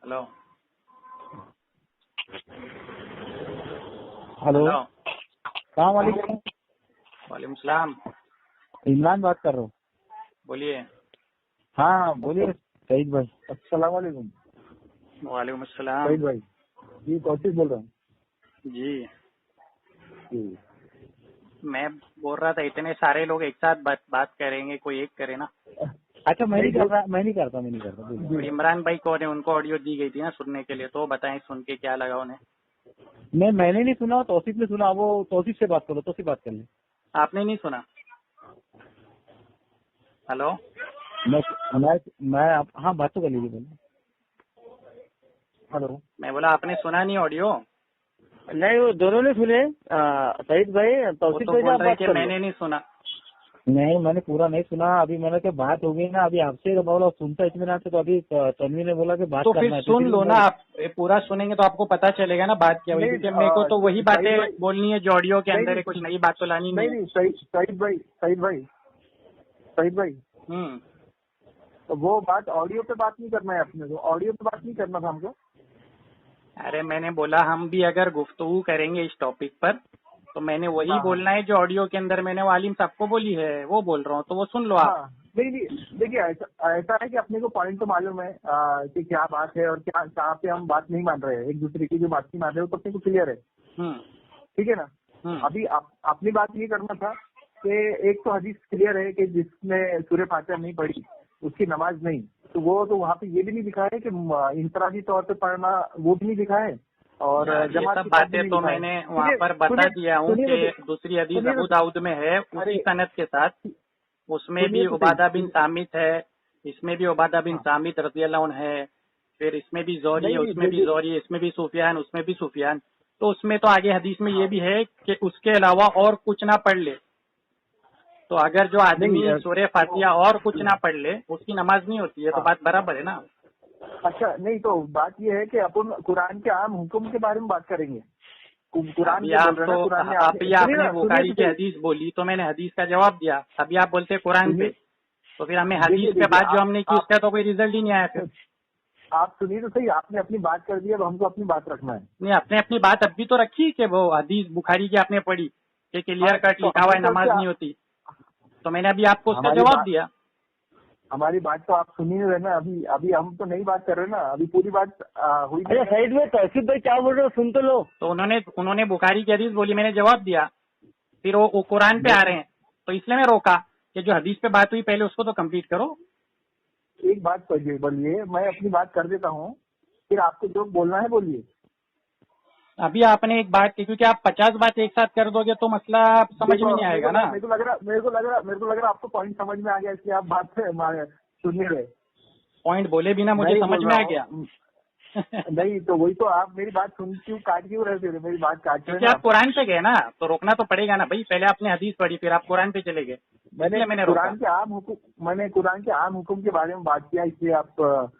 Hello hello, hello. सलाम वालेकुम। वालेकुम सलाम। इमरान बात कर रहा हूँ। बोलिए। हाँ बोलिए सईद भाई। अस्सलाम वालेकुम। वालेकुम सलाम। सईद भाई जी, कौशिक बोल रहा हूँ। जी, जी मैं बोल रहा था इतने सारे लोग एक साथ बात करेंगे, कोई एक करे ना। अच्छा, मैं नहीं करता बोलिए। और इमरान भाई कौन है? उनको ऑडियो दी गई थी ना सुनने के लिए, तो बताएं सुन के क्या लगा उन्हें। मैंने नहीं सुना, तौसीफ ने सुना। वो तौसीफ से बात करो, तौसीफ बात कर ले। आपने नहीं सुना? हेलो, हाँ बात तो कर लीजिए बोलो। हेलो, मैं बोला आपने सुना नहीं ऑडियो? नहीं वो दोनों ने सुने। सईद भाई, वो तौसीफ तो भाई से बोल आप रहे बात कि कर लो। मैंने नहीं सुना। नहीं, मैंने पूरा नहीं सुना। अभी मैंने तो बात हो गई ना, अभी आपसे तो बोला सुनता इत्मीनान से, तो अभी तन्वी ने बोला कि बात तो करना फिर है, तो सुन इसलिए लो ना, मैं आप पूरा सुनेंगे तो आपको पता चलेगा ना बात क्या हुई, नहीं क्योंकि मेरे को तो वही सईद बातें भाई, बोलनी है जो ऑडियो के नहीं अंदर है, कुछ नहीं नई बात तो लानी नहीं है। नहीं, सईद भाई हम्म। तो वो बात ऑडियो पे बात नहीं करना है अपने को। ऑडियो पे बात नहीं करना था हमको। अरे मैंने बोला हम भी अगर गुफ्तगू करेंगे इस टॉपिक पर तो मैंने वही हाँ हाँ बोलना है जो ऑडियो के अंदर मैंने वालिम साहब को बोली है, वो बोल रहा हूँ, तो वो सुन लो आप। हाँ। नहीं नहीं, देखिए ऐसा ऐसा है कि अपने को पॉइंट तो मालूम है कि क्या बात है और क्या कहाँ पे हम बात नहीं मान रहे हैं, एक दूसरे की जो बात नहीं मान रहे हो, तो अपने को क्लियर है। हम्म। ठीक है ना। हम्म। अभी अपनी बात ये करना था कि एक तो हदीस क्लियर है कि जिसने सूर्य फातिहा नहीं पढ़ी उसकी नमाज नहीं। तो वो तो वहाँ पे ये भी नहीं लिखा है कि इंफरादी तौर पे पढ़ना, वो भी नहीं लिखा है, और यार ये जमात सब के साथ भी बातें नहीं तो लिखा है। मैंने वहाँ पर बता सुनिए दिया हूँ सुनिए कि दूसरी हदीस सुनिए अबू दाऊद में है अरे उसी सनद के साथ, उसमें सुनिए भी तो उबादा बिन सही। सामित है, इसमें भी उबादा बिन हाँ, सामित रज़ी अल्लाह अन्हु है, फिर इसमें भी ज़ौरी है, नहीं नहीं उसमें भी देखिए, ज़ौरी है, इसमें भी सुफियान, उसमें भी सुफियान। तो उसमें तो आगे हदीस में ये हाँ भी है कि उसके अलावा और कुछ ना पढ़ ले। तो अगर जो नहीं आदमी सूरह फातिहा और कुछ ना तो पढ़ ले उसकी नमाज नहीं होती है, तो हाँ। बात बराबर है ना। अच्छा नहीं, तो बात ये है कि अपन कुरान के आम हुक्म के बारे में बात करेंगे। कुरान अभी जो बोल आप रहे हैं तो ना, कुरान में अभी सुनिए आपने ना, सुनिए बुखारी तो की सही। हदीस बोली तो मैंने हदीस का जवाब दिया, अभी आप बोलते कुरान पे, सुनिए, तो फिर हमें देखिए हदीस पे देखिए बात जो हमने की आप उसका तो कोई रिजल्ट ही नहीं आया फिर। आप सुनिए तो सही। आपने अपनी बात कर दी, अब हमको अपनी बात रखना है। नहीं, आपने अपनी बात अब भी तो रखी कि वो हदीस बुखारी की आपने पढ़ी कि क्लियर हाँ कट तो लिखा हुआ हमने है तो नमाज क्या, नहीं होती, तो मैंने अभी आपको उसका हमारी जवाब बात दिया। हमारी बात तो आप सुन ही रहे ना। अभी अभी हम तो नहीं बात कर रहे ना, अभी पूरी बात हुई नहीं। अच्छा साइड में तौसीफ भाई क्या बोल रहे हो, सुन तो लो। तो उन्होंने बुखारी की हदीस बोली, मैंने जवाब दिया, फिर वो कुरान पे आ रहे हैं, तो इसलिए मैं रोका कि जो हदीस पे बात हुई पहले उसको तो कंप्लीट करो। एक बात करिए, बोलिए, मैं अपनी बात कर देता हूँ, फिर आपको जो बोलना है बोलिए। अभी आपने एक बात की, क्योंकि आप 50 बात एक साथ कर दोगे तो मसला समझ में देखो नहीं आएगा ना। मेरे को लग रहा आपको पॉइंट समझ में आ गया, इसलिए आप बात से सुन नहीं रहे। पॉइंट बोले बिना मैं मुझे ही समझ बोल में रहा आ गया। हूँ। नहीं तो वही तो, आप मेरी बात सुन क्यों काट क्यों रहे थे? मेरी बात काट रहे क्योंकि ना आप आप। कुरान पे गए ना, तो रोकना तो पड़ेगा ना भाई। पहले आपने हदीस पढ़ी, फिर आप कुरान पे चले गए, इसलिए मैंने रोका। मैंने कुरान के आम हुक्म के बारे में बात किया, इसलिए आप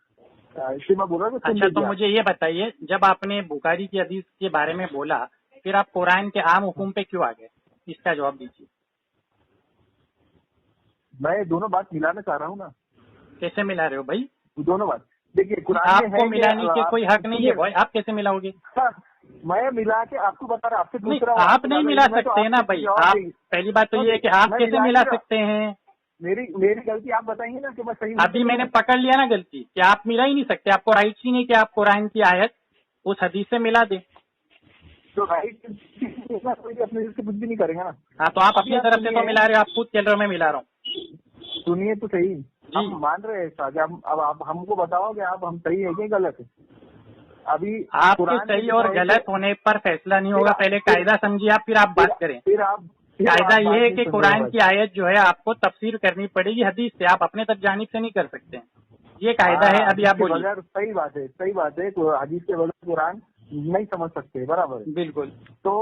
इसलिए मैं बोल रहा था, सुन अच्छा, तो लीजिए आप। मुझे ये बताइए, जब आपने बुखारी की हदीस के बारे में बोला, फिर आप कुरान के आम हुक्म पे क्यों आ गए? इसका जवाब दीजिए। मैं दोनों बात मिलाना चाह रहा हूँ ना। कैसे मिला रहे हो भाई? दोनों बात देखिए, कुरान में आपको है कि मिलाने के कोई हक नहीं है सुनिए, भाई, आप कैसे मिलाओगे? हाँ, मैं मिला के आपको बता रहा, आपसे नहीं, दूसरा हूँ, आप आपसे नहीं ज्यादा मिला मैं तो सकते हैं ना आपसे भाई। जवाब आप नहीं। पहली बात तो ये है कि आप मैं कैसे मिला सकते हैं? मेरी गलती आप बताइए ना कि मैं सही अभी मैंने पकड़ लिया ना गलती कि आप मिला ही नहीं सकते, आपको राइट ही नहीं कि आप कुरान की आयत उस हदीस से मिला दें। तो राइट कोई भी अपने से कुछ भी नहीं करेगा ना। हाँ, तो आप अभी अपनी आप तरफ से तो सुनिए, मिला रहे हो, आप खुद चल रहे हो, मैं मिला रहा हूँ। सुनिए तो सही। जी। हम मान रहे हैं ऐसा कि अब आप हमको बताओगे आप हम सही है कि गलत है। अभी आपके कुरान में सही लिखा और है गलत होने पर फैसला नहीं होगा, पहले कायदा समझिए आप, फिर आप बात करें। फिर आप कायदा ये बात है नहीं कि सुन रहे हो कुरान भाई। की आयत जो है आपको तफसीर करनी पड़ेगी हदीस से, आप अपने तक जानिब से नहीं कर सकते हैं, ये कायदा है। हाँ, अभी हदीस आप के बोलिए। बगैर सही बात है, सही बात है। तो हदीस के बगैर कुरान नहीं समझ सकते, बराबर है। बिल्कुल। तो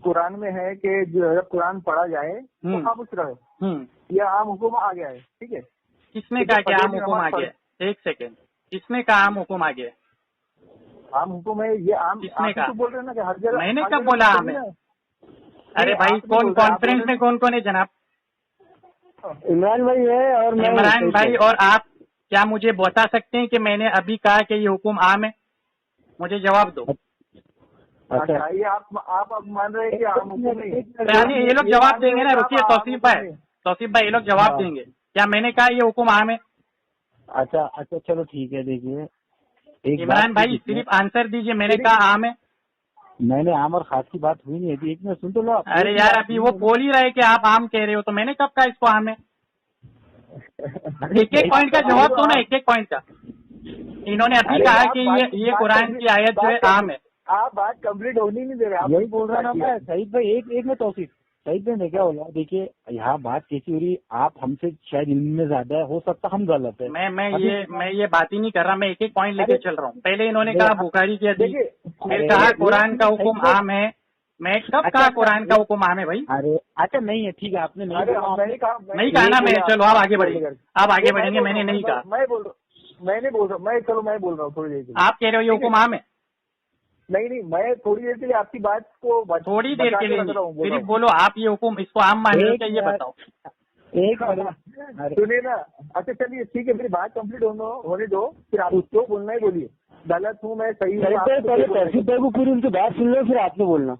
कुरान में है कि जब कुरान पढ़ा जाए तो खामोश रहे, यह आम हुक्म आ गया है। ठीक है, किसने तो कहा जो कि आम फजर की हुक्म आ नमाज गया? एक सेकेंड, किसने कहा आम हुक्म आ गया? आम हुक्म है, ये आम किसने आप ही कहा? तो बोल रहे हैं ना कि हर जगह, मैंने हर कब जगह बोला तो आम सही है? ना। अरे नहीं, भाई, आप नहीं कौन बोल रहे, आप बोल कॉन्फ्रेंस रहे में कौन है जनाब? इमरान भाई है और मैं हूँ, इमरान सईद भाई और आप क्या मुझे बता सकते हैं कि मैंने अभी कहा कि ये हुक्म आम है? मुझे जवाब दो। अच्छा, ये आप अब मान रहे हैं कि आम हुकुम नहीं? यानी ये लोग जवाब देंगे ना, रुकिए तौसीफ भाई ये लोग जवाब देंगे। क्या मैंने कहा ये हुकुम आम है? अच्छा अच्छा, चलो ठीक है। देखिए इमरान भाई सिर्फ आंसर दीजिए, मैंने कहा आम है? मैंने आम और खास की बात हुई नहीं है। एक मिनट सुन तो लो आप। अरे यार अभी वो बोल ही रहे कि आप आम कह रहे हो, तो मैंने कब कहा इसको आम है? एक एक पॉइंट का जवाब दो ना, एक एक पॉइंट का। इन्होंने अभी कहा कि ये कुरान की आयत जो है आम है। आप बात कंप्लीट होनी नहीं दे रहे। आप यही बोल रहा ना मैं। सईद भाई एक में तौसीफ, सईद भाई ने क्या बोला? देखिए यहाँ बात कैसी हो रही, आप हमसे शायद इल्म में ज्यादा है, हो सकता हम गलत है। मैं ये बात ही नहीं कर रहा, मैं एक एक पॉइंट लेके चल रहा हूँ। पहले इन्होंने कहा बुखारी की हदीस, फिर कहा कुरान का हुक्म आम है। मैं कब कहा कुरान का हुक्म आम है भाई? अरे अच्छा नहीं है, ठीक है, आपने नहीं कहा ना। मैं चलो आप आगे बढ़ेंगे, आप आगे बढ़ेंगे, मैंने नहीं कहा। मैं बोल रहा हूँ मैं बोल रहा हूँ थोड़ी देर के लिए। आप कह रहे हो ये हुक्म आम है? नहीं, मैं थोड़ी देर के लिए आपकी बात को थोड़ी देर के लिए सिर्फ बोलो आप ये हुक्म इसको आम मान रहे हो क्या, ये बताओ। एक सुनिए ना। अच्छा चलिए ठीक है, मेरी बात कंप्लीट होने दो, फिर आप उसको बोलना ही बोलिए। गलत हूँ मैं, सही हूँ। पहले तहसील भाई को पूरी उनकी बात सुन लो, फिर आपने बोलना।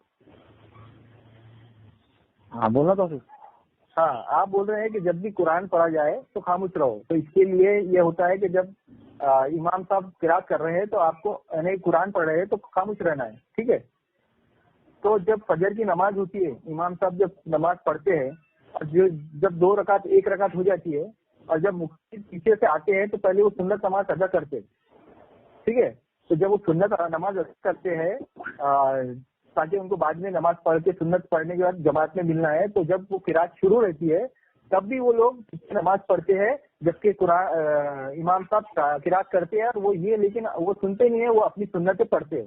हाँ बोलना तो फिर। हाँ, आप बोल रहे हैं कि जब भी कुरान पढ़ा जाए तो खामोश रहो। तो इसके लिए ये होता है कि जब इमाम साहब किरात कर रहे हैं तो आपको, यानी कुरान पढ़ रहे हैं तो खामोश रहना है, ठीक है। तो जब फजर की नमाज होती है, इमाम साहब जब नमाज पढ़ते हैं और जब 2 रकात 1 रकात हो जाती है, और जब मुफ्ती पीछे से आते हैं तो पहले वो सुन्नत नमाज अदा करते हैं, ठीक है। तो जब वो सुन्नत नमाज अदा करते हैं ताकि उनको बाद में नमाज पढ़ के सुन्नत पढ़ने के बाद जमात में मिलना है, तो जब वो किरात शुरू रहती है तब भी वो लोग नमाज पढ़ते हैं, जबकि कुरान इमाम साहब किरात करते हैं। वो ये लेकिन वो सुनते नहीं है, वो अपनी सुन्नतें पढ़ते हैं।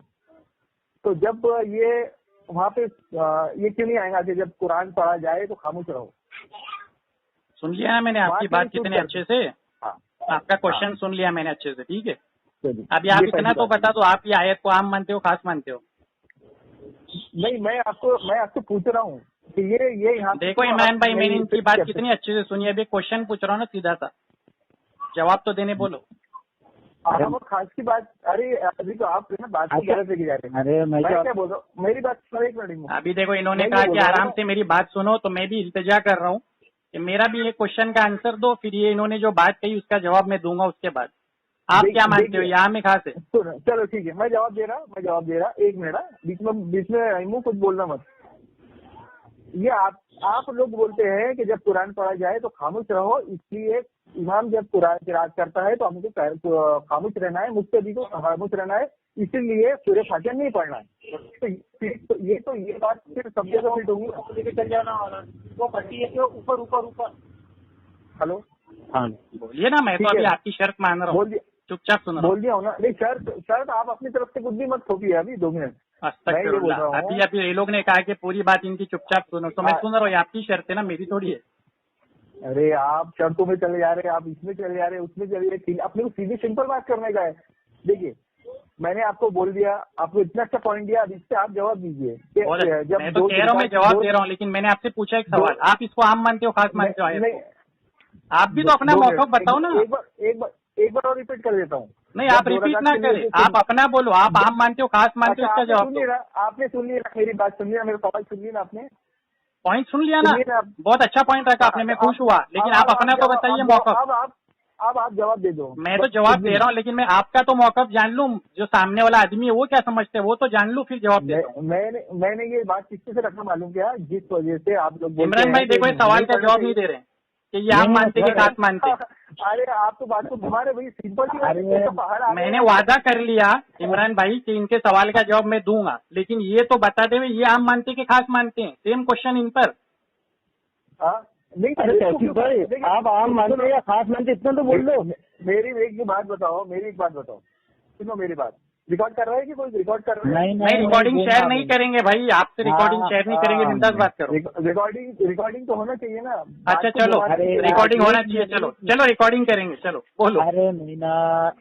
तो जब ये वहाँ पे ये क्यों नहीं आएगा कि जब कुरान पढ़ा जाए तो खामोश रहो? सुन लिया ना मैंने आपकी बात कितने अच्छे से। हाँ, आपका क्वेश्चन सुन लिया मैंने अच्छे से, ठीक है। चलिए, अभी आप इतना तो बता दो, आप ये आयत को आम मानते हो खास मानते हो? नहीं, मैं आपसे पूछ रहा हूँ कि ये यहाँ देखो इमरान भाई, मैंने इनकी बात कितनी अच्छे से सुनी। अभी क्वेश्चन पूछ रहा हूँ ना सीधा सा, जवाब तो देने बोलो। वो खास की बात। अरे अभी तो आप ना बात को गलत लेके जा रहे हैं। अरे मैं क्या बोल रहा हूँ, मेरी बात सुनो एक मिनट। अभी देखो इन्होंने कहा कि आराम से मेरी बात सुनो, तो मैं भी इल्तिजा कर रहा हूँ कि मेरा भी ये क्वेश्चन का आंसर दो, फिर ये इन्होंने जो बात कही उसका जवाब मैं दूंगा उसके बाद। आप क्या मानते हो, यहाँ में खास है? चलो ठीक है, मैं जवाब दे रहा। एक मिनट, बीच में मुँह कुछ बोलना मत। ये आप लोग बोलते हैं कि जब कुरान पढ़ा जाए तो खामोश रहो, इसलिए इमाम जब कुरान किरात करता है तो हमको खामोश रहना है, मुझसे भी तो खामोश रहना है, इसीलिए सूरह फातिहा नहीं पढ़ना है। तो ये बात फिर सब जगह फिट होगी, लेके चल जाना वो पट्टी है ऊपर। हेलो, हाँ बोलिए ना। मैं तो अभी आपकी शर्त मान रहा हूँ, चुपचाप सुन बोल दिया हूँ ना। नहीं, शर्त आप अपनी तरफ से कुछ भी मत थोपिए। अभी 2 मिनट अभी ये लोग ने कहा कि पूरी बात इनकी चुपचाप सुनो, तो मैं सुन रहा हूँ। आपकी शर्त है ना, मेरी थोड़ी है। अरे आप शर्तों में चले जा रहे हैं, आप इसमें चले जा रहे हैं, उसमें चले जा रहे हैं। अपने को सीधी सिंपल बात करने का है। देखिए, मैंने आपको बोल दिया, आपको इतना अच्छा पॉइंट दिया, अब इससे आप जवाब दीजिए। मैं तो कह रहा हूँ, मैं जवाब दे रहा हूँ, लेकिन मैंने आपसे पूछा एक सवाल, आप इसको आम मानते हो खास मानते हो? आप भी तो अपना मौका बताओ ना। एक बार और रिपीट कर देता हूँ। नहीं, आप रिपीट ना करें, आप अपना बोलो। आप आम मानते हो खास मानते हो, इसका जवाब दो। आपने सुन लिया मेरी बात, सुन लिया मेरा सवाल, सुन लिया ना आपने? पॉइंट सुन लिया ना, बहुत अच्छा पॉइंट रखा आपने, मैं खुश हुआ। लेकिन आप अपना तो बताइए मौका। अब आप जवाब दे दो। मैं तो जवाब दे रहा हूँ, लेकिन मैं आपका तो मौका जान लूँ, जो सामने वाला आदमी है वो क्या समझते हैं वो तो जान लूँ, फिर जवाब दे रहा हूँ। मैंने ये बात किसके से रखना मालूम क्या, जिस वजह से आप लोग इमरान भाई देखो, सवाल का जवाब नहीं दे रहे हैं कि ये आम मानते कि खास मानते। अरे आप तो बात को घुमा रहे भाई, सिंपल। मैंने वादा कर लिया इमरान भाई कि इनके सवाल का जवाब मैं दूंगा, लेकिन ये तो बता दे ये आम मानते कि खास मानते हैं। सेम क्वेश्चन इन पर। नहीं, भाई आप आम मानते या खास मानते, इतना तो बोल दो। मेरी एक बात बताओ, सुनो मेरी बात। रिकॉर्ड कर रहा है कि कोई रिकॉर्ड कर रहा है? नहीं, रिकॉर्डिंग शेयर नहीं करेंगे भाई, आपसे रिकॉर्डिंग शेयर नहीं करेंगे। बिंदास बात करो। रिकॉर्डिंग तो होना चाहिए ना। अच्छा चलो, रिकॉर्डिंग होना चाहिए। चलो रिकॉर्डिंग करेंगे, चलो बोलो। अरे नहीं ना,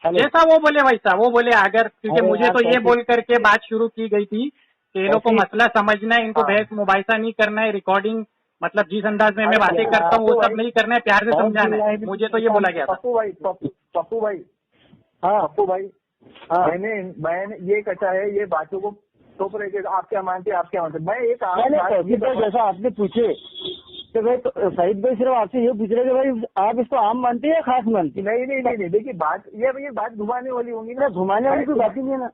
जैसा वो बोले वैसा वो बोले। अगर क्योंकि मुझे तो ये बोल करके बात शुरू की गई थी कि ये लोग को मसला समझना है, इनको बहस मुबाहिसा नहीं करना है, रिकॉर्डिंग मतलब जिस अंदाज में मैं बातें करता हूँ वो सब नहीं करना है, प्यार से समझाना है। मुझे तो ये बोला गया था। पप्पू भाई, हाँ पप्पू भाई, मैंने ये कचा है, ये बातों को थोप रहे थे, आप क्या मानते, आप क्या मानते। मैं एक जैसा आपने पूछे तो भाई शहीद भाई सिर्फ आपसे ये पूछ रहे कि भाई आप इसको आम मानते हैं या खास मानते हैं? नहीं, देखिए बात ये बात घुमाने वाली होंगी ना, घुमाने वाली कोई बात ही नहीं है ना।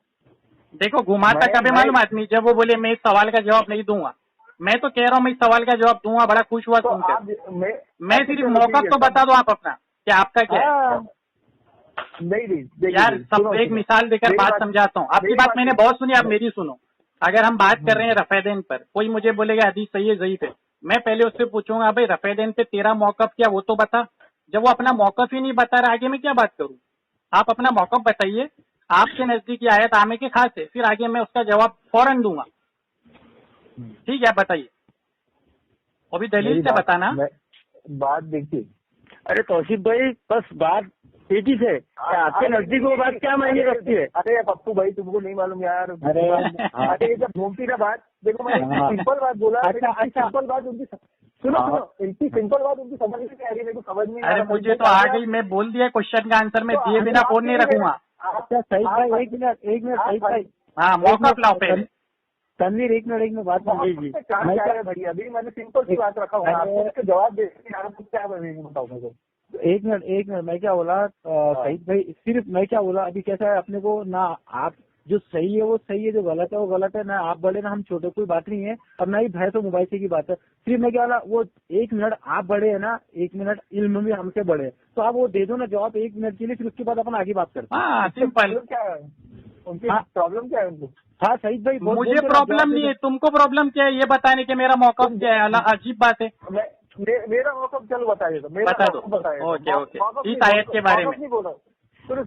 देखो घुमाता कभी मालूम आदमी जब वो बोले मैं इस सवाल का जवाब नहीं दूंगा, मैं तो कह रहा हूँ मैं इस सवाल का जवाब दूंगा, बड़ा खुश हुआ सुनकर। मैं सिर्फ मौका तो बता दो आप अपना, क्या आपका क्या है? नहीं यार सब एक मिसाल देकर बात समझाता हूँ। आपकी बात मैंने बहुत सुनी, आप मेरी सुनो। अगर हम बात कर रहे हैं रफेदैन पर, कोई मुझे बोलेगा हदीस सही है ज़ईफ है, मैं पहले उससे पूछूंगा भाई रफेदैन पे तेरा मौकफ क्या, वो तो बता। जब वो अपना मौकफ ही नहीं बता रहा, आगे मैं क्या बात करूँ? आप अपना मौकफ बताइए, आपके नजदीक ये आयत आमे के खास है, फिर आगे मैं उसका जवाब फौरन दूंगा। ठीक है, बताइए, अभी दलील से बताना। बात देखिए, अरे तौसीफ भाई बस बात एक ही से, आपके नजदीक वो बात क्या मायने रखती है? अरे पप्पू भाई तुमको नहीं मालूम यार। अरे जब घूमती ना बात, देखो मैंने सिंपल बात बोला। सिंपल बात उनकी सुनो, इनकी सिंपल बात उनकी समझ नहीं आ रही, मेरे को समझ नहीं। अरे मुझे तो आ गई, मैं बोल दिया क्वेश्चन का आंसर मैं दिए बिना फोन नहीं रखूंगा। अच्छा सही भाई, एक मिनट सही भाई, हाँ मौकफ लाओ पहले। तनवीर एक मिनट बात मान लीजिए। भैया अभी मैंने सिंपल सी बात रखा हुआ, आपको जवाब दे क्या बताऊँ मेरे को। एक मिनट मैं क्या बोला सईद भाई, सिर्फ मैं क्या बोला अभी कैसा है अपने को ना, आप जो सही है वो सही है, जो गलत है वो गलत है, ना आप बड़े ना हम छोटे, कोई बात नहीं है, और ना ही भैंस और मोबाइल से की बात है। सिर्फ मैं क्या बोला, वो 1 मिनट आप बड़े है ना, 1 मिनट इल्म भी हमसे बड़े है, तो आप वो दे दो ना जवाब 1 मिनट के लिए, फिर उसके बाद अपन आगे बात करते हैं। सिंपल क्या है उनकी प्रॉब्लम, क्या है उनको? हाँ सईद भाई, मुझे प्रॉब्लम नहीं है, तुमको प्रॉब्लम क्या है ये बताने के मेरा मौकफ क्या है? अजीब बात है। मेरा मौकफ चलो बताइए, तो बता दो। ओके, इस आयत के बारे में नहीं बोला। सुनो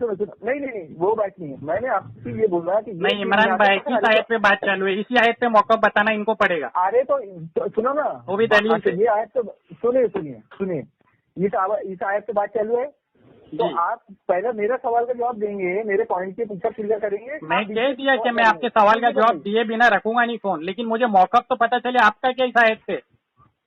नहीं वो बात नहीं है, मैंने आपसे ये बोला कि नहीं इमरान भाई किस आयत पे बात चालू है, इसी आयत पे मौकफ बताना इनको पड़ेगा। अरे तो सुनो ना, वो भी दलील से। ये आयत तो सुनिए इस आयत पे बात चालू है, तो आप पहले मेरा सवाल का जवाब देंगे, मेरे पॉइंट के पीछे क्लियर करेंगे। मैं कह दिया कि मैं आपके सवाल का जवाब दिए बिना रखूंगा नहीं फोन, लेकिन मुझे मौकफ तो पता चले आपका क्या इस आयत पे।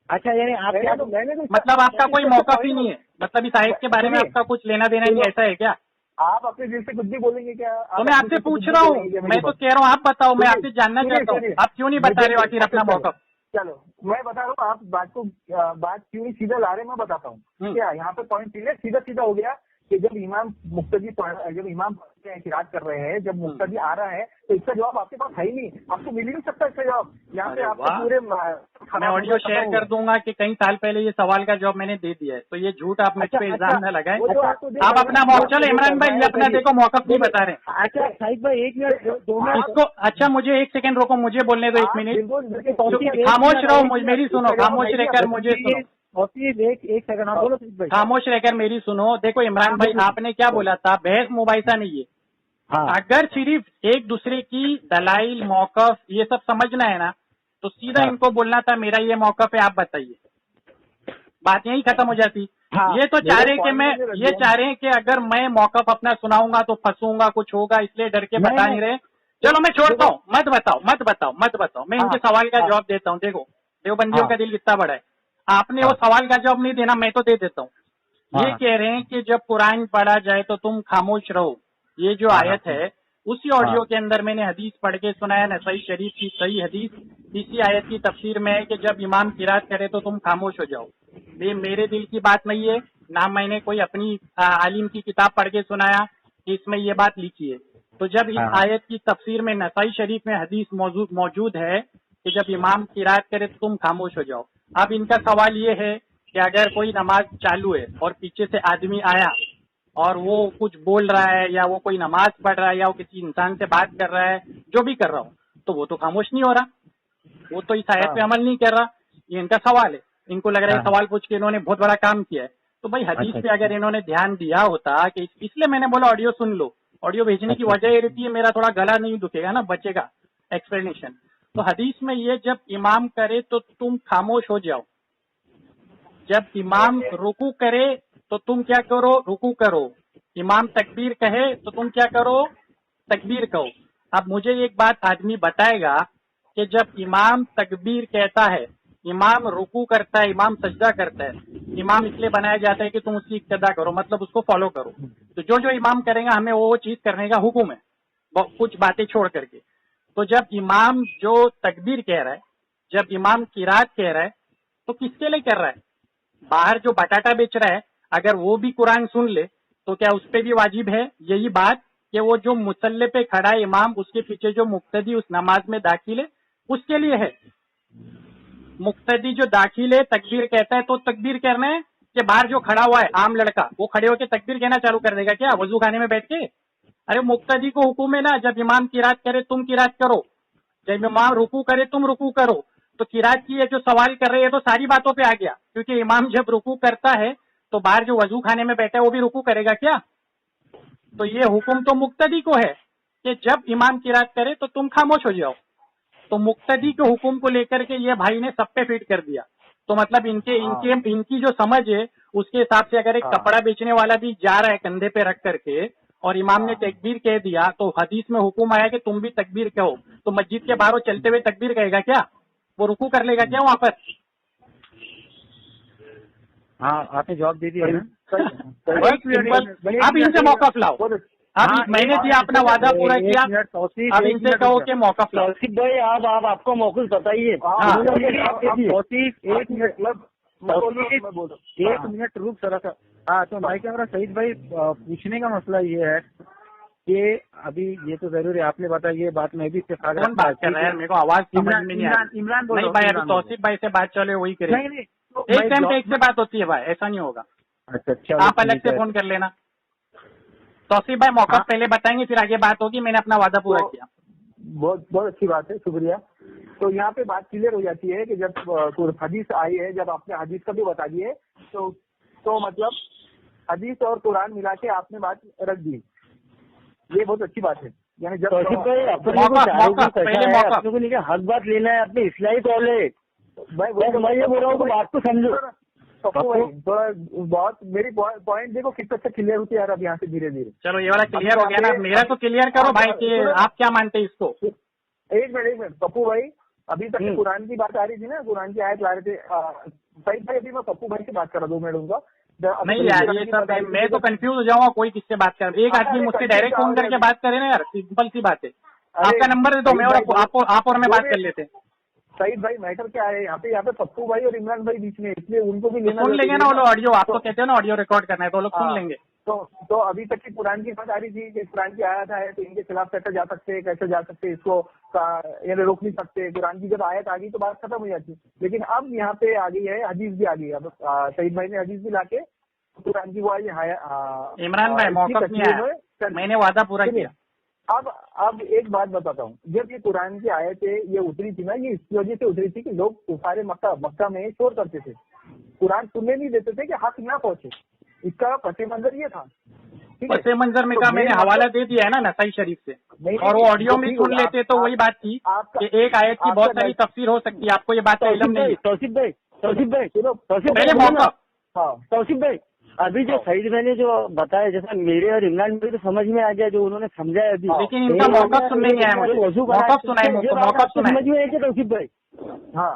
अच्छा यानी आप क्या, मतलब आपका कोई मौकफ ही नहीं है, मतलब इस आयत के बारे में आपका कुछ लेना देना नहीं, ऐसा है क्या? आप अपने दिल से कुछ भी बोलेंगे क्या? तो मैं आपसे पूछ रहा हूँ, मैं तो कह रहा हूँ आप बताओ, मैं आपसे जानना चाहता हूँ आप क्यों नहीं बता रहे हो आखिर अपना मौकफ। चलो मैं बता रहा हूँ, आप बात क्यों नहीं सीधा ला रहे, मैं बताता हूँ। क्या यहाँ पे पॉइंट क्लियर सीधा हो गया कि जब इमाम पढ़ते हैं, किरात कर रहे हैं, जब मुक्तदी आ रहा है तो इसका जवाब आपके पास है ही नहीं, आपको मिल ही नहीं सकता इसका जवाब। यहाँ पे आपको पूरे मैं ऑडियो शेयर कर दूंगा कि कई साल पहले ये सवाल का जवाब मैंने दे दिया है, तो ये झूठ आप मुझ पे इल्जाम न लगाएं। आप अपना मौकफ, चलो इमरान भाई ये अपना देखो मौकफ नहीं बता रहे। अच्छा साहिद भाई 1 मिनट 2 मिनट इसको, अच्छा मुझे 1 सेकंड रोको, मुझे बोलने दो 1 मिनट। खामोश रहो, मेरी सुनो, खामोश रहकर मुझे सुनो। एक सेकंड आप बोलो भाई, खामोश रहकर मेरी सुनो। देखो इमरान भाई आपने क्या बोला था, बहस मुबाहिसा नहीं है। हाँ। अगर सिर्फ एक दूसरे की दलाइल मौकफ ये सब समझना है ना, तो सीधा इनको बोलना था मेरा ये मौकफ है, आप बताइए, बात यही खत्म हो जाती। ये तो चाह रहे हैं कि अगर मैं मौकफ अपना सुनाऊंगा तो फंसूंगा, कुछ होगा, इसलिए डर के बता नहीं रहे। चलो मैं छोड़ता हूँ, मत बताओ, मैं इनके सवाल का जवाब देता हूँ। देखो देवबंदियों का दिल कितना बड़ा है, आपने वो सवाल का जवाब नहीं देना, मैं तो दे देता हूँ। ये कह रहे हैं कि जब कुरान पढ़ा जाए तो तुम खामोश रहो, ये जो आयत है उसी ऑडियो के अंदर मैंने हदीस पढ़ के सुनाया, नसाई शरीफ की सही हदीस इसी आयत की तफसीर में है कि जब इमाम किरात करे तो तुम खामोश हो जाओ। ये मेरे दिल की बात नहीं है, ना मैंने कोई अपनी आलिम की किताब पढ़ के सुनाया कि इसमें ये बात लिखी है। तो जब इस आयत की तफसीर में नसाई शरीफ में हदीस मौजूद है कि जब इमाम किरात करे तो तुम खामोश हो जाओ। अब इनका सवाल ये है कि अगर कोई नमाज चालू है और पीछे से आदमी आया और वो कुछ बोल रहा है, या वो कोई नमाज पढ़ रहा है, या वो किसी इंसान से बात कर रहा है, जो भी कर रहा हो, तो वो तो खामोश नहीं हो रहा, वो तो इस आयत पे अमल नहीं कर रहा। ये इनका सवाल है, इनको लग रहा है सवाल पूछ के इन्होंने बहुत बड़ा काम किया है। तो भाई हदीस पे अगर इन्होंने ध्यान दिया होता कि, इसलिए मैंने बोला ऑडियो सुन लो। ऑडियो भेजने की वजह ये रहती है मेरा थोड़ा गला नहीं दुखेगा ना, बचेगा एक्सप्लेनेशन। तो हदीस में ये जब इमाम करे तो तुम खामोश हो जाओ, जब इमाम रुकू करे तो तुम क्या करो, रुकू करो, इमाम तकबीर कहे तो तुम क्या करो, तकबीर कहो। अब मुझे एक बात आदमी बताएगा कि जब इमाम तकबीर कहता है, इमाम रुकू करता है, इमाम सजदा करता है, इमाम इसलिए बनाया जाता है कि तुम उसकी इक्तदा करो, मतलब उसको फॉलो करो। तो जो इमाम करेगा हमें वो चीज करने का हुक्म है। तो जब इमाम तकबीर कहे तो तुम क्या करो, रुकू करो, इमाम तकबीर कहे तो तुम क्या करो, तकबीर कहो। अब मुझे एक बात आदमी बताएगा कि जब इमाम रुकू करता है, इमाम रुकू करता है, इमाम इसलिए बनाया जाता है कि तुम उसकी इक्तदा करो, मतलब उसको फॉलो करो। तो जो इमाम करेगा हमें वो चीज करने का हुक्म है। कुछ बातें छोड़ करके। तो जब इमाम जो तकबीर कह रहा है, जब इमाम किरात कह रहा है, तो किसके लिए कर रहा है? बाहर जो बटाटा बेच रहा है, अगर वो भी कुरान सुन ले तो क्या उस पर भी वाजिब है यही बात कि वो जो मुसल्ले पे खड़ा है इमाम, उसके पीछे जो मुक्तदी उस नमाज में दाखिल है, उसके लिए है। मुक्तदी जो दाखिल है, तकबीर कहता है तो तकबीर करना है कि बाहर जो खड़ा हुआ है आम लड़का, वो खड़े होकर तकबीर कहना चालू कर देगा क्या वजू खाने में बैठ के? अरे मुक्तदी को हुक्म है ना, जब इमाम किरात करे तुम किरात करो, जब इमाम रुकू करे तुम रुकू करो। तो किरात की ये जो सवाल कर रहे हैं तो सारी बातों पे आ गया, क्योंकि इमाम जब रुकू करता है तो बाहर जो वजू खाने में बैठा है वो भी रुकू करेगा क्या? तो ये हुक्म तो मुक्तदी को है कि जब इमाम किरात करे तो तुम खामोश हो जाओ। तो मुक्तदी के हुक्म को लेकर के ये भाई ने सब पे फिट कर दिया। तो मतलब इनकी जो समझ है उसके हिसाब से अगर एक कपड़ा बेचने वाला भी जा रहा है कंधे पे रख करके और इमाम ने तकबीर कह दिया तो हदीस में हुक्म आया कि तुम भी तकबीर कहो, तो मस्जिद के बाहर चलते हुए तकबीर कहेगा क्या? वो रुकू कर लेगा क्या वहां पर? हाँ, आपने जवाब दे दिया है ना। अब इनसे मौकफ लाओ। अब मैंने दिया अपना वादा पूरा किया, अब इनसे कहो कि मौकफ लाओ। तौसीफ भाई आप आपको मौकफ बताइए। एक मिनट रुक जरा सा। हाँ, तो भाई क्या हो रहा सईद भाई, पूछने का मसला ये है कि अभी ये तो जरूर है आपने बताया, ये बात मैं भी इत्तेफाक कौन बात कर रहा है? मेरे को आवाज समझ में नहीं आ रही। इमरान नहीं भाई, अभी तौसीफ भाई से बात चले वही करेंगे। एक टाइम पे एक से बात होती है भाई, ऐसा नहीं होगा। अच्छा, आप अलग से फोन कर लेना। तौसीफ भाई मौका पहले बताएंगे, फिर आगे बात होगी। मैंने अपना वादा पूरा किया। बहुत बहुत अच्छी बात है, शुक्रिया। तो यहाँ पे बात क्लियर हो जाती है कि जब हदीस आई है, जब आपने हदीस का भी बता दिए तो मतलब हदीस और कुरान मिला के आपने बात रख दी, ये बहुत अच्छी बात है। यानी जब अपने को नहीं हक बात लेना है, अपने इस्लाही कॉल है भाई, मैं ये बोल रहा हूँ, बात को समझो। बहुत मेरी पॉइंट देखो कितना अच्छा क्लियर होती है यार अब यहाँ से धीरे धीरे। चलो ये वाला क्लियर हो गया ना, मेरा तो क्लियर करो भाई कि आप क्या मानते हैं इसको। एक मिनट पप्पू भाई, अभी तक कुरान की बात आ रही थी ना, कुरान की आयत ला रहे थे सही भाई। अभी मैं पप्पू भाई से बात कर रहा 2 मिनट उनका। नहीं यार, ये सब मैं तो कंफ्यूज हो जाऊंगा, कोई किससे बात कर। एक आदमी मुझसे डायरेक्ट फोन करके बात करे ना यार, सिंपल सी बात है। आपका नंबर दे दो, मैं आप और मैं बात कर लेते हैं। सईद भाई मैटर क्या है यहाँ पे पप्पू भाई और इमरान भाई बीच में, इसलिए उनको भी लेना। सुन लेंगे ना वो लोग ऑडियो, आपको कहते हो ना ऑडियो रिकॉर्ड करना है तो वो लोग सुन लेंगे। तो अभी तक की कुरान की बात आ रही थी कि कुरान की आयत है तो इनके खिलाफ कैसे जा सकते हैं, कैसे जा सकते, इसको ये रोक नहीं सकते। कुरान की जब आयत आ गई तो बात खत्म हो जाती। लेकिन अब यहाँ पे आ गई है, हदीस भी आ गई है। अब सईद भाई ने हदीस भी लाके कुरान की वो आई है। इमरान भाई मौका नहीं आया, मैंने वादा पूरा किया। अब एक बात बताता हूँ, जब ये कुरान की आयतें ये उतरी थी ना, ये इस वजह से उतरी थी कि लोग कुफारे मक्का में शोर करते थे, कुरान सुनने नहीं देते थे कि हक ना पहुंचे। इसका पते मंजर ये था। पते मंजर में का मैंने हवाला दे दिया है ना नसाई शरीफ से, और वो ऑडियो में सुन लेते तो वही बात थी कि एक आयत की बहुत सारी तफसीर हो सकती है। आपको ये बात का इल्म नहीं है। तौसीफ भाई पहले मौका। तौसीफ भाई, अभी जो सईद भाई ने जो बताया, जैसा मेरे और इमरान भाई तो समझ में आ गया जो उन्होंने समझाया अभी, लेकिन इनका मौका सुनने नहीं आया मुझे। मौका सुनाए समझ में आया क्या तौसीफ भाई? हाँ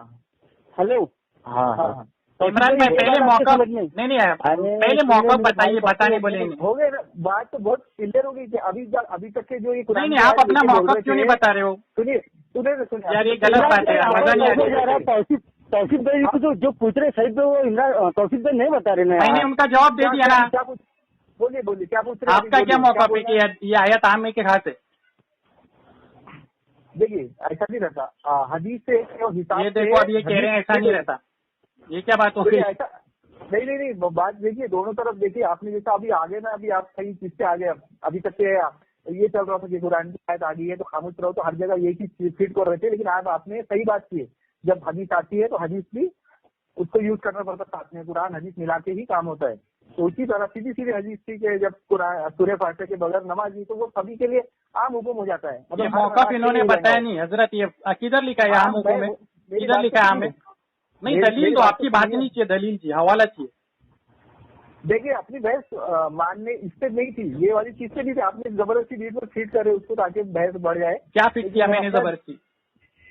हेलो, हाँ इमरान भाई पहले मौका नहीं आया, पहले मौका बताइए, बताने बोलेंगे। हो गए ना, बात तो बहुत क्लियर हो गई कि अभी तक के जो ये नहीं, आप अपना मौका क्यों नहीं बता रहे हो? सुनिए यार ये गलत बात है, मजा नहीं आ रहा। तौसीफ भाई को जो पूछ रहे सईद भाई, वो इमरान तौसीफ भाई नहीं बता रहे ना। मैंने उनका जवाब दे दिया ना। बोलिए क्या पूछ रहे हैं? आपका क्या मौका पे कि ये आयत आम में के खास है? देखिए ऐसा नहीं रहता हदीस से हिसाब। ये देखो अब ये कह रहे हैं ऐसा नहीं रहता, ये क्या बात हो गई? ऐसा नहीं बात देखिए दोनों तरफ देखिए। आपने जैसा अभी आगे ना, अभी आप सही चीज से आगे, अभी तक के ये चल रहा था कि कुरान की आयत आ गई है तो खामोश रहो, तो हर जगह यही चीज फिट कर रहे थे। लेकिन आज आपने सही बात की है, जब हदीस आती है तो हदीस भी उसको यूज करना पड़ता है साथ में। कुरान हदीस मिला के ही काम होता है। तो उसी तरह सीधी हदीस थी कि जब कुरान सूरह फातिहा के बगैर नमाज दी तो वो सभी के लिए आम हुक्म हो जाता है। मतलब मौका इन्होंने बताया नहीं हजरत, ये किधर लिखा है आम हुक्म में? किधर लिखा है आम में? नहीं दलील तो आपकी बात नहीं चाहिए, दलील चाहिए, हवाला चाहिए। देखिए अपनी बहस मानने इससे नहीं थी, ये वाली चीज से भी थी। आपने जबरदस्ती बीच में फिट करे उसको ताकि बहस बढ़ जाए। क्या फिट किया मैंने जबरदस्ती?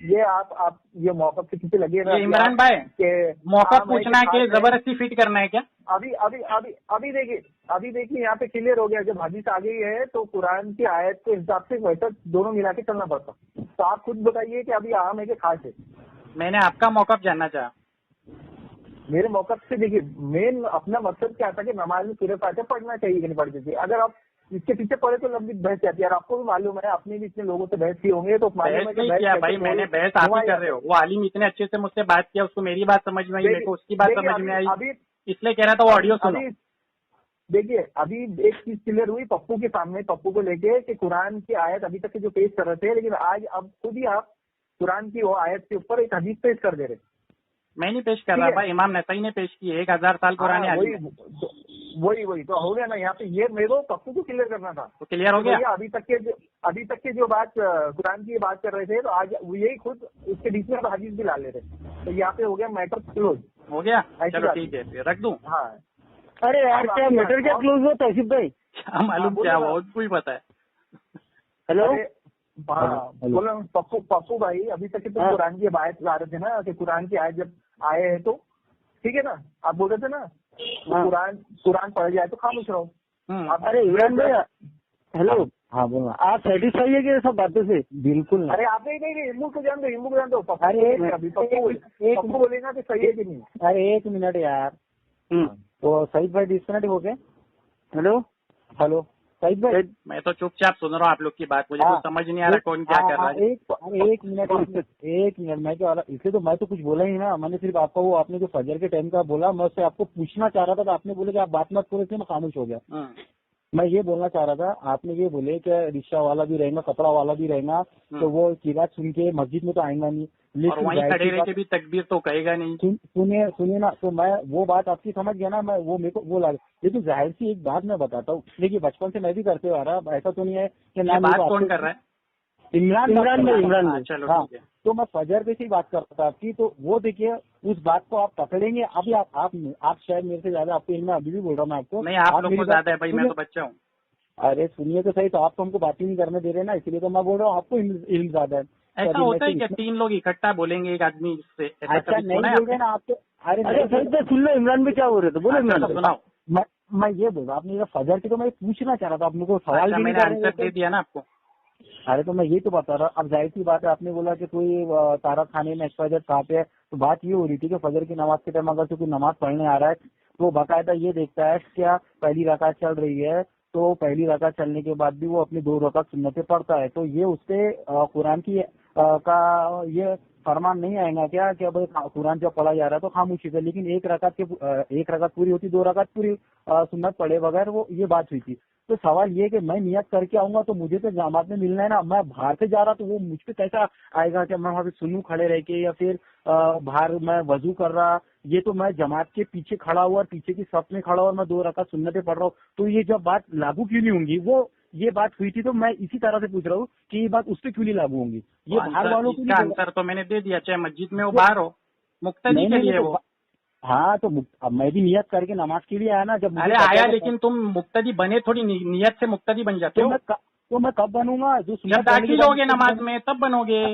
ये आप ये मौका से किसी लगे ना इमरान भाई के मौका पूछना के जबरदस्ती फिट करना है क्या? अभी देखिए यहाँ पे क्लियर हो गया। जब हदीस आ गई है तो कुरान की आयत के हिसाब से वैसा दोनों मिला के चलना पड़ता। तो आप खुद बताइए कि अभी आम है कि खास है। मैंने आपका मौकफ जानना चाहा। मेरे मौकफ से देखिए मेन अपना मकसद क्या था कि नमाज में सूरह फातिहा पढ़ना चाहिए कि नहीं पढ़नी चाहिए। अगर आप इसके पीछे पड़े तो लंबी बहस जाती है। यार आपको भी मालूम है, अपने भी इतने लोगों से बहस की होंगे तो मालूम है कि बहस क्या भाई, मैंने बहस आप ही कर रहे हो। वो आलिम इतने अच्छे से मुझसे बात किया, उसको मेरी बात समझ में आई, मेरे को उसकी बात समझ में आई, इसलिए कह रहा था वो ऑडियो सुनो। देखिए अभी एक चीज क्लियर हुई पप्पू के सामने, पप्पू को लेके कि कुरान की आयत अभी तक के जो पेश कर रहे थे, लेकिन आज अब खुद ही आप कुरान की वो आयत के ऊपर एक हदीस पेश कर दे रहे। मैं नहीं पेश कर रहा भाई, इमाम नसाई ने पेश की है, 1000 साल पुराने। वही तो हो गया ना यहाँ पे। ये मेरे को पप्पू को क्लियर करना था, तो क्लियर हो गया। अभी तक के जो बात कुरान की बात कर रहे थे तो आज यही खुद उसके बीच में हदीस भी ला ले रहे। तो यहाँ पे हो गया मैटर क्लोज हो गया। चलो ठीक है फिर रख दूं। हाँ अरे यार क्या मैटर क्या क्लोज हुआ तौसीफ भाई? क्या मालूम क्या हुआ, उसको ही पता है। हेलो बोलो पप्पू भाई, अभी तक तो कुरान की आयत ला रहे थे ना कि कुरान की आयत जब आए हैं तो ठीक है ना, आप बोल रहे थे ना कुरान पढ़ जाए तो खामोश रहो। अरे इमरान भाई हेलो, हाँ बोलो। आप सेटिस्फाई है कि सब बातों से? बिल्कुल। अरे आप नहीं इम्मू को जान दो अरे पप्पू बोलेगा कि सही है कि नहीं। अरे 1 मिनट यार। तो सईद भाई डिस्कनेक्ट हो गए। हेलो सईद भाई, मैं तो चुपचाप सुन रहा हूँ आप लोग की बात, मुझे कुछ समझ नहीं आ रहा कौन क्या कर रहा है। एक मिनट मैं क्या इसलिए तो मैं तो कुछ बोला ही ना। मैंने सिर्फ आपका वो आपने जो फजर के टाइम का बोला, मैं उससे आपको पूछना चाह रहा था तो आपने बोले कि आप बात मत करो, इसलिए मैं खामोश हो गया। मैं ये बोलना चाह रहा था, आपने ये बोले कि रिक्शा वाला भी रहेगा, कपड़ा वाला भी रहेगा, तो वो किरात सुन के मस्जिद में तो आएगा नहीं, और वहीं खड़े रह के भी तकबीर तो कहेगा नहीं। सुनिए ना, तो मैं वो बात आपकी समझ गया ना। मैं वो मेरे को वो लगा, लेकिन जाहिर सी एक बात मैं बताता हूँ। देखिए बचपन से मैं भी करते आ रहा, ऐसा तो नहीं है कि ना। बात कौन कर रहा है? इमरान। चलो ठीक है। तो मैं फजर पे से ही बात करता आपकी, तो वो देखिए उस बात को आप पकड़ेंगे। अभी आप शायद मेरे से ज्यादा आपको इल्म, अभी भी बोल रहा हूँ मैं आपको। नहीं आप लोग को ज्यादा है भाई, मैं तो बच्चा हूँ। अरे सुनिए तो सही, तो आप तो हमको बात ही नहीं करने दे रहे ना, इसलिए तो मैं बोल रहा हूँ आपको इल्म ज्यादा है। ऐसा होता है क्या 3 लोग इकट्ठा बोलेंगे एक आदमी से? अच्छा नहीं बोल रहे ना आपके। अरे सुन लो इमरान में क्या बोल रहे थे, बोलो इमरान सुनाओ। मैं ये बोल रहा हूँ, आपने फजर की तो मैं पूछना चाह रहा था, आपने को सवाल भी मैंने आंसर दे दिया ना आपको। अरे तो मैं यही तो बता रहा। अब जाहिर सी बात है, आपने बोला कि कोई तारा खाने में एक्सपायर कहाँ पे है, तो बात ये हो रही थी कि फजर की नमाज के टाइम अगर कोई नमाज पढ़ने आ रहा है तो बाकायदा ये देखता है क्या पहली रकात चल रही है, तो पहली रकात चलने के बाद भी वो अपनी 2 रकात सुन्नतें पढ़ता है। तो ये उससे कुरान की का ये फरमान नहीं आएगा क्या कि अब कुरान जब पढ़ा जा रहा है तो खामोशी से, लेकिन एक रकात पूरी होती, 2 रकात पूरी सुन्नत पढ़े बगैर, वो ये बात हुई थी। तो सवाल ये कि मैं नियत करके आऊंगा तो मुझे तो जमात में मिलना है ना। मैं बाहर से जा रहा तो वो मुझ पे कैसा आएगा कि मैं वहाँ पे सुनूं खड़े रह के, या फिर बाहर मैं वजू कर रहा, ये तो मैं जमात के पीछे खड़ा हुआ और पीछे की सफ में खड़ा हुआ और मैं 2 रकात सुन्नतें पढ़ रहा हूँ। तो ये जब बात लागू क्यों नहीं होंगी? वो ये बात हुई थी, तो मैं इसी तरह से पूछ रहा हूँ कि ये बात उस पर क्यों नहीं लागू होंगी? ये बाहर वालों को आंसर तो मैंने दे दिया, चाहे मस्जिद में हो बाहर हो, मुक्तदी के लिए वो। हाँ तो अब मैं भी नियत करके नमाज के लिए आया ना। जब अरे आया, लेकिन तुम मुक्तदी बने थोड़ी, नियत से मुक्तदी बन जाते हो। तो मैं कब बनूंगा? जब दाखिल होगे नमाज में तब बनोगे।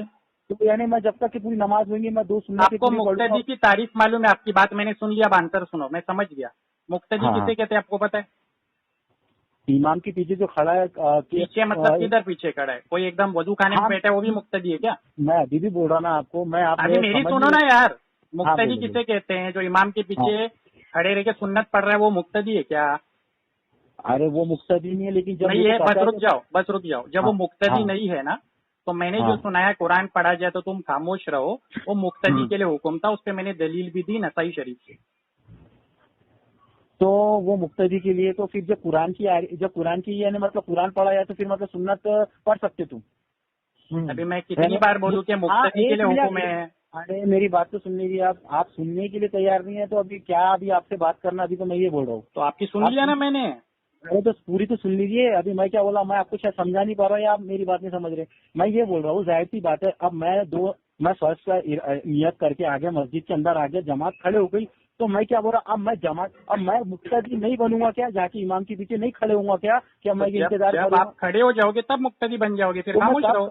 तो यानी मैं जब तक की पूरी नमाज होंगी मैं 2 सुन्नत। आपको मुक्तदी की तारीफ मालूम है? आपकी बात मैंने सुन लिया, अब आंसर सुनो, मैं समझ गया। मुक्तदी किसे कहते हैं आपको पता है? इमाम के पीछे जो खड़ा है। पीछे मतलब किधर पीछे खड़ा है? कोई एकदम वजू खाने में बैठा है वो भी मुक्तदी है क्या? मैं अभी भी बोल रहा ना आपको। मैं अभी मेरी सुनो ना यार, मुक्तदी किसे कहते हैं? जो इमाम के पीछे खड़े रह के सुन्नत पढ़ रहा है वो मुक्तदी है क्या? अरे वो मुक्तदी नहीं है, लेकिन जब नहीं है, बस रुक जाओ। जब वो मुक्तदी नहीं है ना, तो मैंने जो सुनाया कुरान पढ़ा जाए तो तुम खामोश रहो, वो मुक्तदी के लिए हुक्म था, उस पर मैंने दलील भी दी नसाई शरीफ से। तो वो मुक्तदी के लिए, तो फिर जब कुरान की यानी मतलब कुरान पढ़ा जाए तो फिर मतलब सुन्नत पढ़ सकते तुम। अभी मैं कितनी बार बोलूं कि मुक्तदी के लिए हुक्म है? अरे मेरी बात तो सुनने की, आप सुनने के लिए तैयार नहीं है तो अभी क्या आपसे बात करना? अभी तो मैं ये बोल रहा हूँ। तो आपकी सुन लिया ना मैंने। अरे तो पूरी तो सुन लीजिए। अभी मैं क्या बोला, मैं आपको शायद समझा नहीं पा रहा, या आप मेरी बात नहीं समझ रहे। मैं ये बोल रहा हूँ, जाहिर सी बात है, अब मैं फर्स्ट का नियत करके आ गया, मस्जिद के अंदर आ गया, जमात खड़े हो गई, तो मैं क्या बोल रहा, अब मैं मुक्तदी नहीं बनूंगा क्या? जाके इमाम के पीछे नहीं खड़े होऊंगा क्या मैं इंतजार जब आप खड़े हो जाओगे तब मुक्तदी बन जाओगे, फिर खामोश रहो।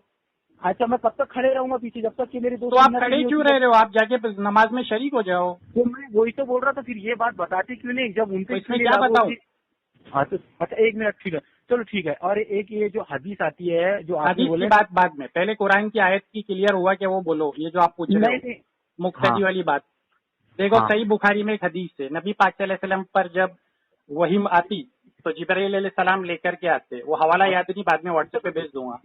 अच्छा, मैं कब तक खड़े रहूंगा पीछे जब तक कि मेरी तो आप खड़े क्यों रह रहे हो? आप जाके नमाज में शरीक हो जाओ। तो मैं वही तो बोल रहा था, फिर ये बात बताते क्यों नहीं जब उनके? इसमें क्या बताऊं? हाँ तो अच्छा, 1 मिनट, ठीक है, चलो ठीक है। और एक ये जो हदीस आती है जो आपने हदीस बोले, की बात बाद में, पहले कुरान की आयत की क्लियर हुआ कि वो बोलो, ये जो आप पूछ रहे हो मुक्तदी वाली बात। देखो सही बुखारी में एक हदीस है, नबी पाक सल्लल्लाहु अलैहि वसल्लम पर जब वही आती तो जिब्राइल अलैहिस्सलाम लेकर के आते। वो हवाला याद नहीं, बाद में व्हाट्सएप पे भेज दूंगा।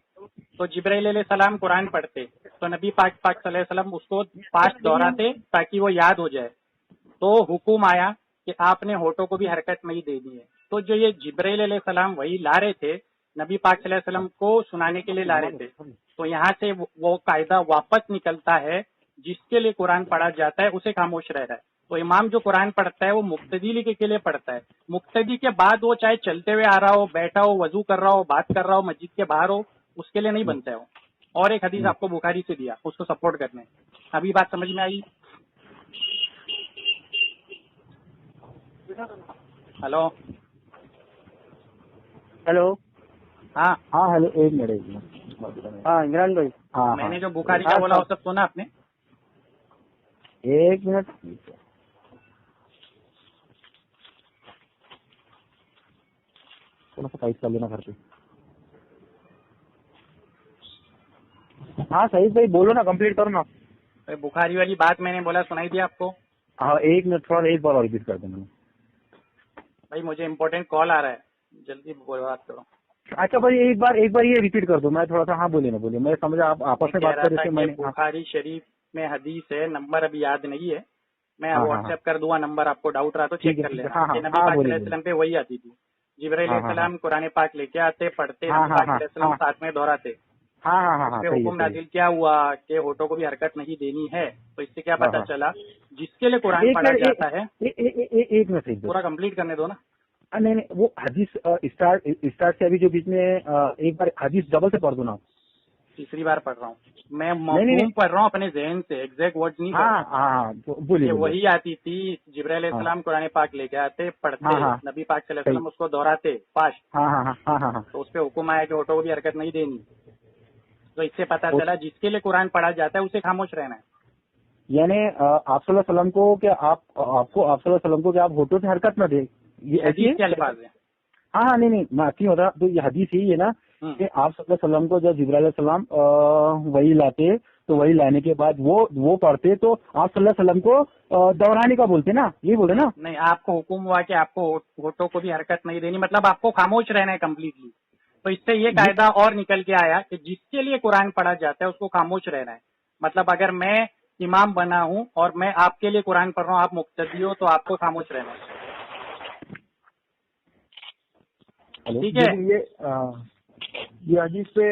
तो जिब्राइल अलैहिस्सलाम कुरान पढ़ते तो नबी पाक सल्लल्लाहु अलैहि वसल्लम उसको पास दोहराते ताकि वो याद हो जाए। तो हुक्म आया कि आपने होठों को भी हरकत नहीं देनी है। तो जो ये जिब्राइल अलैहिस्सलाम वही ला रहे थे, नबी पाक सल्लल्लाहु अलैहि वसल्लम को सुनाने के लिए ला रहे थे। तो यहाँ से वो कायदा वापस निकलता है, जिसके लिए कुरान पढ़ा जाता है उसे खामोश रह रहा है। तो इमाम जो कुरान पढ़ता है वो मुक्तदी के लिए पढ़ता है। मुक्तदी के बाद वो चाहे चलते हुए आ रहा हो, बैठा हो, वजू कर रहा हो, बात कर रहा हो, मस्जिद के बाहर हो, उसके लिए नहीं बनता है वो। और एक हदीस आपको बुखारी से दिया, उसको सपोर्ट करने। अभी बात समझ में आई? Hello hello. हाँ हेलो, 1 मिनट। हाँ इमरान भाई। हाँ मैंने जो बुखारी का बोला वो सब सुना आपने? 1 मिनट, थोड़ा सा टाइप कर लेना घर पे। हाँ सही भाई, बोलो ना, कंप्लीट करो ना। बुखारी वाली बात मैंने बोला, सुनाई दिया आपको? हाँ 1 मिनट, थोड़ा एक बार और रिपीट कर देना। भाई मुझे इम्पोर्टेंट कॉल आ रहा है, जल्दी बात करो। अच्छा भाई, एक बार ये रिपीट कर दो, मैं थोड़ा सा। हाँ बोलिए ना, बोलिए, मैं समझा आप आपस में बात कर रहे थे। मैंने बुखारी शरीफ में हदीस है, नंबर अभी याद नहीं है, मैं व्हाट्सएप कर दूंगा नंबर, आपको डाउट रहा तो चेक कर लेना। नबी पाक सल्लल्लाहु अलैहि वसल्लम पे वही आती थी, जिब्राइल अलैहिस्सलाम कुरान पाक लेके आते, पढ़ते, नबी पाक सल्लल्लाहु अलैहि वसल्लम साथ में दोहराते। हुक्म नाजिल क्या हुआ कि होठों को भी हरकत नहीं देनी है। तो इससे क्या पता चला, जिसके लिए कुरान पढ़ा जाता है। एक मिनट, पूरा कंप्लीट करने दो ना। नहीं, वो हदीस स्टार्ट से अभी जो बीच में एक बार हदीस डबल से पढ़ दो ना। तीसरी बार पढ़ रहा हूँ मैं, मफहूम पढ़ रहा हूँ अपने जहन से, एग्जैक्ट वर्ड नहीं। हाँ बोलिए। वही आती थी, जिब्राइल अलैहिस्सलाम कुरान पाक लेके आते, पढ़ते, नबी पाक सल्लल्लाहु अलैहि वसल्लम उसको दोहराते फास्ट। तो उस पे हुक्म आया कि होठों को भी हरकत नहीं देनी। तो इससे पता चला जिसके लिए कुरान पढ़ा जाता है उसे खामोश रहना है। यानी आप सल्लल्लाहु अलैहि वसल्लम को क्या आप सल्लल्लाहु अलैहि वसल्लम को क्या आप होठों से हरकत न दे, ये हदीस के अल्फाज है। हाँ नहीं मैं क्यों होता, तो ये हदीस ही है ना कि आप सल्लल्लाहु अलैहि वसल्लम को जब जिब्राइल अलैहिस्सलाम वही लाते, तो वही लाने के बाद वो पढ़ते, तो आप सल्लल्लाहु अलैहि वसल्लम को दोहराने का बोलते ना, ये बोले ना? नहीं, आपको हुक्म हुआ कि आपको होठों को भी हरकत नहीं देनी, मतलब आपको खामोश रहना है कम्प्लीटली। तो इससे ये कायदा और निकल के आया कि जिसके लिए कुरान पढ़ा जाता है उसको खामोश रहना है। मतलब अगर मैं इमाम बना हूँ और मैं आपके लिए कुरान पढ़ रहा हूँ, आप मुक्तदी हो, तो आपको खामोश रहना है। ठीक है? ये हदीस पे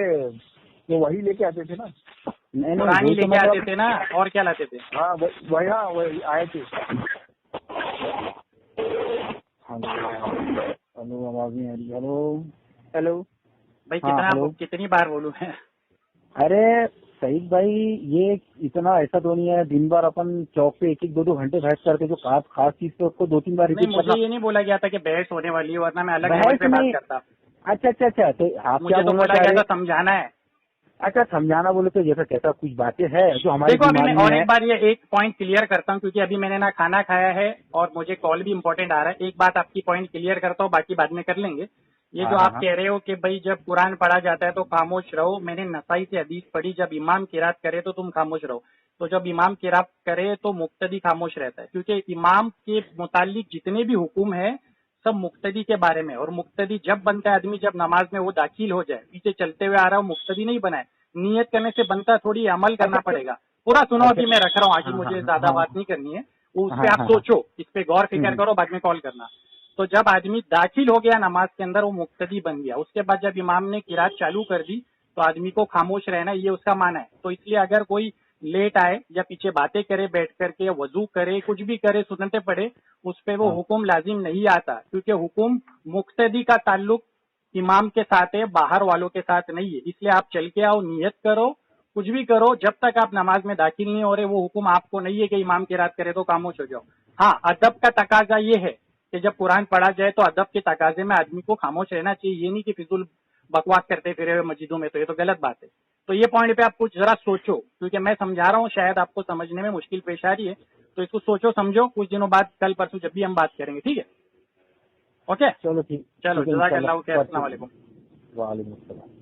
वो वही लेके आते थे ना, कुरान ही लेके आते थे ना, और क्या लाते थे? हाँ वही आए थे। हेलो भाई, कितनी बार बोलूं मैं? अरे सईद भाई, ये इतना ऐसा तो नहीं है, दिन भर अपन चौक पे 1-2 घंटे बहस करते, जो खास चीज पे उसको 2-3 बार रिपीट करना। मुझे ये नहीं बोला गया था कि बहस होने वाली है, वरना मैं अलग लेवल पे बात करता। अच्छा, तो आप मुझे तो बोला गया था समझाना है। अच्छा, समझाना बोले तो जैसा कैसा कुछ बातें है जो हमारे देखो, अभी मैं और एक बार ये एक पॉइंट क्लियर करता हूँ, क्योंकि अभी मैंने ना खाना खाया है और मुझे कॉल भी इम्पोर्टेंट आ रहा है। एक बात आपकी पॉइंट क्लियर करता हूँ, बाकी बाद में कर लेंगे। ये जो आप कह रहे हो कि भाई जब कुरान पढ़ा जाता है तो खामोश रहो, मैंने नसाई से हदीस पढ़ी, जब इमाम किरात करे तो तुम खामोश रहो। तो जब इमाम किरात करे तो मुक्तदी खामोश रहता है, क्योंकि इमाम के मुतालिक जितने भी हुक्म है सब मुक्तदी के बारे में। और मुक्तदी जब बनता है आदमी, जब नमाज में वो दाखिल हो जाए, पीछे चलते हुए आ रहा हो, मुक्तदी नहीं बना है। नियत करने से बनता थोड़ी, अमल करना पड़ेगा। पूरा सुनो, अभी मैं रख रहा हूँ, आगे मुझे ज्यादा बात नहीं करनी है। उस पर आप सोचो, इस पे गौर फिक्र करो, बाद में कॉल करना। तो जब आदमी दाखिल हो गया नमाज के अंदर, वो मुक्तदी बन गया। उसके बाद जब इमाम ने किरात चालू कर दी तो आदमी को खामोश रहना, ये उसका माना है। तो इसलिए अगर कोई लेट आए या पीछे बातें करे बैठ करके, या वजू करे, कुछ भी करे, सुन्नतें पढ़े, उस पे वो हुक्म लाजिम नहीं आता, क्योंकि हुक्म मुक्तदी का ताल्लुक इमाम के साथ है, बाहर वालों के साथ नहीं है। इसलिए आप चल के आओ, नियत करो, कुछ भी करो, जब तक आप नमाज में दाखिल नहीं हो रहे, वो हुक्म आपको नहीं है कि इमाम किरात करे तो खामोश हो जाओ। हाँ, अदब का तकाजा ये है कि जब कुरान पढ़ा जाए तो अदब के तकाजे में आदमी को खामोश रहना चाहिए। ये नहीं कि फिजूल बकवास करते फिरे हुए मस्जिदों में, तो ये तो गलत बात है। तो ये पॉइंट पे आप कुछ जरा सोचो, क्योंकि मैं समझा रहा हूँ, शायद आपको समझने में मुश्किल पेश आ रही है, तो इसको सोचो समझो, कुछ दिनों बाद कल परसों जब भी हम बात करेंगे, ठीक है? ओके, चलो ठीक, चलो, जज़ाकल्लाह खैर, अस्सलाम वालेकुम। वालेकुम अस्सलाम।